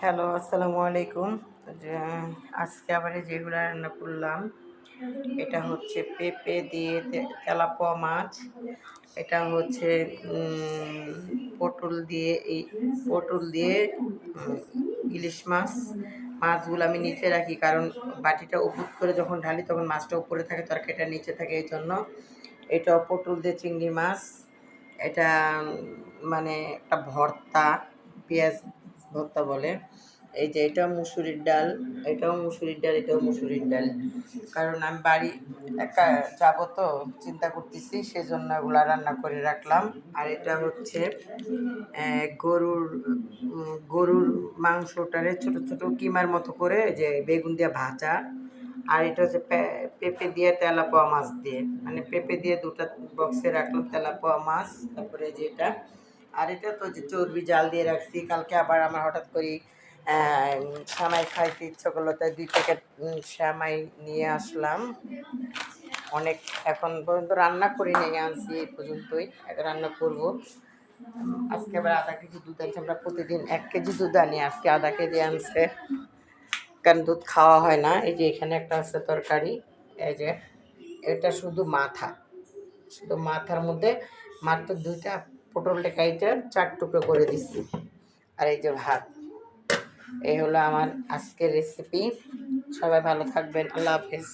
Hello, আসসালামু আলাইকুম। যে আজকে আবার যেগুলো রান্না করলাম, এটা হচ্ছে পেঁপে দিয়ে তেলাপোয়া মাছ। এটা হচ্ছে পটল দিয়ে উম, ইলিশ মাছ। মাছগুলো আমি নিচে রাখি, কারণ বাটিটা উপর করে যখন ঢালি তখন মাছটা উপরে থাকে, তরকারিটা নিচে থাকে, এই জন্য। এটা পটল দিয়ে চিংড়ি মাছ। এটা মানে একটা ভর্তা, পেঁয়াজ ভর্তা বলে। এই যে এটা মুসুরির ডাল, এটাও মুসুরির ডাল, এটাও মুসুরির ডাল। কারণ আমি বাড়ি একা যাবো, তো চিন্তা করতেছি, সেজন্য ওগুলা রান্না করে রাখলাম। আর এটা হচ্ছে গরুর গরুর মাংসটারে ছোট ছোট কিমার মতো করে যে বেগুন দিয়ে ভাজা। আর এটা হচ্ছে পেঁপে দিয়ে তেলাপোয়া মাছ দিয়ে, মানে পেঁপে দিয়ে দুটা বক্সে রাখলাম তেলাপোয়া মাছ। তারপরে যেটা, আর এটা তো যে চর্বি জাল দিয়ে রাখছি। কালকে আবার আমার হঠাৎ করে শ্যামাই খাইতে ইচ্ছে করলো, তাই 2 প্যাকেট শ্যামাই নিয়ে আসলাম। অনেক এখন পর্যন্ত রান্না করে নিয়ে আনছি, এই পর্যন্তই। রান্না করব। আজকে আবার আধা কেজি দুধ আনছে, আমরা প্রতিদিন 1 কেজি দুধ আনি, আজকে আধা কেজি আনছে, কারণ দুধ খাওয়া হয় না। এই যে এখানে একটা আছে তরকারি, এই যে এটা শুধু মাথা, শুধু মাথার মধ্যে মাত্র 2টা পটলটা কাইটা 4 টুকরো করে দিচ্ছি। আর এই যে ভাত। এই হলো আমার আজকের রেসিপি। সবাই ভালো থাকবেন, আল্লাহ হাফেজ।